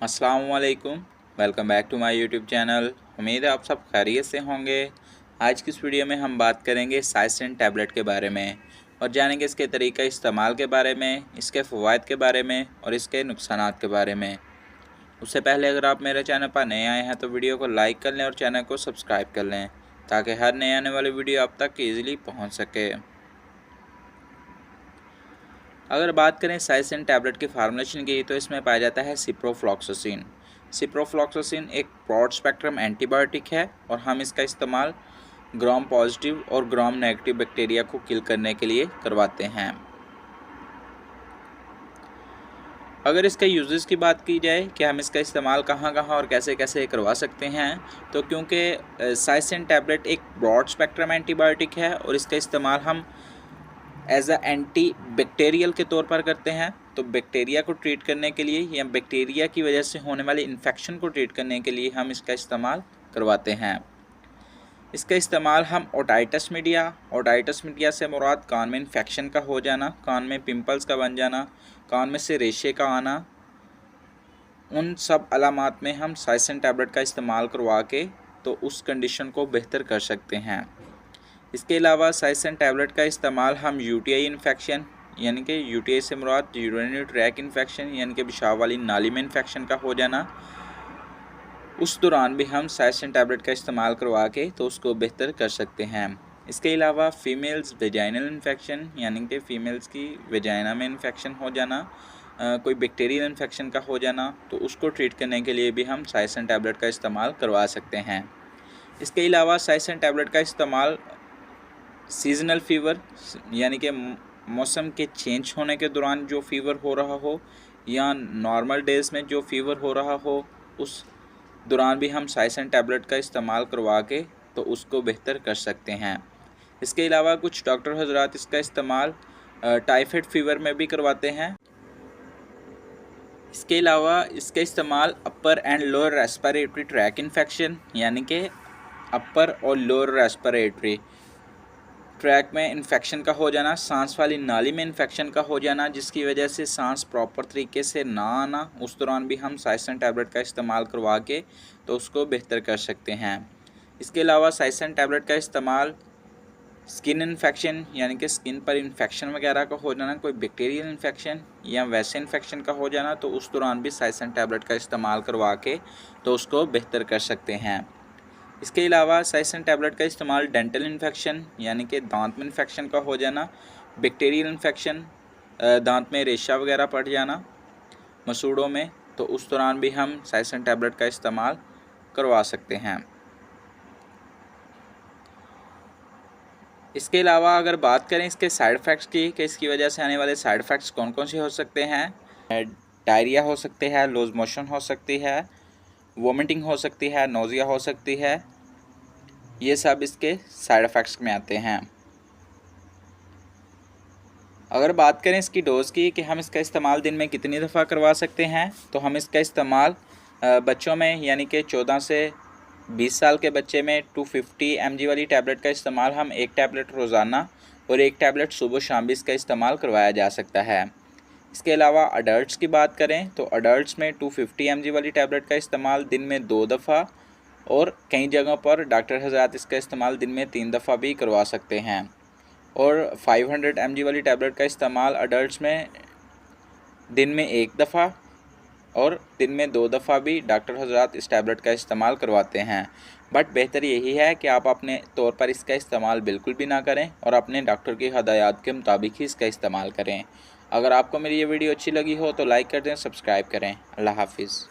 अस्सलाम वालेकुम। Welcome back to my YouTube channel. उम्मीद है आप सब खैरियत से होंगे। आज की इस वीडियो में हम बात करेंगे साइसिन टैबलेट के बारे में और जानेंगे इसके तरीका इस्तेमाल के बारे में, इसके फ़वाइद के बारे में और इसके नुकसानात के बारे में। उससे पहले अगर आप मेरे चैनल पर नए आए हैं तो वीडियो को लाइक कर लें और चैनल को सब्सक्राइब कर लें ताकि हर नए आने वाली वीडियो आप तक ईज़िली पहुँच सके। अगर बात करें साइसिन टैबलेट की फार्मूलेशन की तो इसमें पाया जाता है सिप्रोफ्लॉक्सासिन। सिप्रोफ्लॉक्सासिन एक ब्रॉड स्पेक्ट्रम एंटीबायोटिक है और हम इसका इस्तेमाल ग्राम पॉजिटिव और ग्राम नेगेटिव बैक्टीरिया को किल करने के लिए करवाते हैं। अगर इसके यूजेस की बात की जाए कि हम इसका इस्तेमाल कहाँ कहाँ और कैसे कैसे करवा सकते हैं, तो क्योंकि साइसिन टैबलेट एक ब्रॉड स्पेक्ट्रम एंटीबायोटिक है और इसका इस्तेमाल हम एज अ एंटी बैक्टीरियल के तौर पर करते हैं, तो बैक्टीरिया को ट्रीट करने के लिए या बैक्टीरिया की वजह से होने वाले इन्फेक्शन को ट्रीट करने के लिए हम इसका इस्तेमाल करवाते हैं। इसका इस्तेमाल हम ओटाइटिस मीडिया से मुराद कान में इन्फेक्शन का हो जाना, कान में पिंपल्स का बन जाना, कान में से रेशे का आना, उन सब अलामात में हम साइसिन टैबलेट का इस्तेमाल करवा के तो उस कंडीशन को बेहतर कर सकते हैं। इसके अलावा साइसिन टैबलेट का इस्तेमाल हम यूटीआई इन्फेक्शन यानी कि यूटीआई से मुराद यूरिनरी ट्रैक इन्फेक्शन यानी कि पेशाब वाली नाली में इन्फेक्शन का हो जाना, उस दौरान भी हम साइसिन टैबलेट का इस्तेमाल करवा के तो उसको बेहतर कर सकते हैं। इसके अलावा फ़ीमेल्स वेजाइनल इन्फेक्शन यानी कि फ़ीमेल्स की वेजाइना में इन्फेक्शन हो जाना, कोई बैक्टीरियल इन्फेक्शन का हो जाना, तो उसको ट्रीट करने के लिए भी हम साइसिन टैबलेट का इस्तेमाल करवा सकते हैं। इसके अलावा साइसिन टैबलेट का इस्तेमाल सीजनल फ़ीवर यानी कि मौसम के चेंज होने के दौरान जो फ़ीवर हो रहा हो या नॉर्मल डेज़ में जो फ़ीवर हो रहा हो, उस दौरान भी हम साइसिन टैबलेट का इस्तेमाल करवा के तो उसको बेहतर कर सकते हैं। इसके अलावा कुछ डॉक्टर हजरात इसका इस्तेमाल टाइफाइड फ़ीवर में भी करवाते हैं। इसके अलावा इसका इस्तेमाल upper and lower respiratory tract infection यानी कि अपर और लोअर रेस्पिरेटरी ट्रैक में इन्फेक्शन का हो जाना, सांस वाली नाली में इन्फेक्शन का हो जाना जिसकी वजह से सांस प्रॉपर तरीके से ना आना, उस दौरान भी हम साइसिन टैबलेट का इस्तेमाल करवा के तो उसको बेहतर कर सकते हैं। इसके अलावा साइसिन टैबलेट का इस्तेमाल स्किन इन्फेक्शन यानी कि स्किन पर इन्फेक्शन वगैरह का हो जाना, कोई बैक्टीरियल इन्फेक्शन या वैसे इन्फेक्शन का हो जाना, तो उस दौरान भी साइसिन टैबलेट का इस्तेमाल करवा के तो उसको बेहतर कर सकते हैं। इसके अलावा साइसिन टैबलेट का इस्तेमाल डेंटल इन्फेक्शन यानी कि दांत में इन्फेक्शन का हो जाना, बैक्टीरियल इन्फेक्शन, दांत में रेशा वगैरह पड़ जाना मसूड़ों में, तो उस दौरान भी हम साइसिन टैबलेट का इस्तेमाल करवा सकते हैं। इसके अलावा अगर बात करें इसके साइड इफ़ेक्ट्स की कि इसकी वजह से आने वाले साइड इफ़ेक्ट्स कौन कौन से हो सकते हैं, डायरिया हो सकते हैं, लूज मोशन हो सकती है, वोमिटिंग हो सकती है, नोज़िया हो सकती है, ये सब इसके साइड इफ़ेक्ट्स में आते हैं। अगर बात करें इसकी डोज़ की कि हम इसका इस्तेमाल दिन में कितनी दफ़ा करवा सकते हैं, तो हम इसका इस्तेमाल बच्चों में यानी कि 14 से 20 साल के बच्चे में 250 mg वाली टैबलेट का इस्तेमाल हम एक टैबलेट रोज़ाना और एक टैबलेट सुबह शाम भी इसका इस्तेमाल करवाया जा सकता है। इसके अलावा अडल्ट्स की बात करें तो अडल्ट्स में 250 mg वाली टैबलेट का इस्तेमाल दिन में 2 दफ़ा और कई जगहों पर डॉक्टर हज़रात इसका इस्तेमाल दिन में 3 दफ़ा भी करवा सकते हैं। और 500 mg वाली टैबलेट का इस्तेमाल अडल्ट्स में दिन में 1 दफ़ा और दिन में 2 दफ़ा भी डॉक्टर हज़रात इस टैबलेट का इस्तेमाल करवाते हैं। बट बेहतर यही है कि आप अपने तौर पर इसका इस्तेमाल बिल्कुल भी ना करें और अपने डॉक्टर की हदायत के मुताबिक ही इसका इस्तेमाल करें। अगर आपको मेरी ये वीडियो अच्छी लगी हो तो लाइक कर दें, सब्सक्राइब करें। अल्लाह हाफिज़।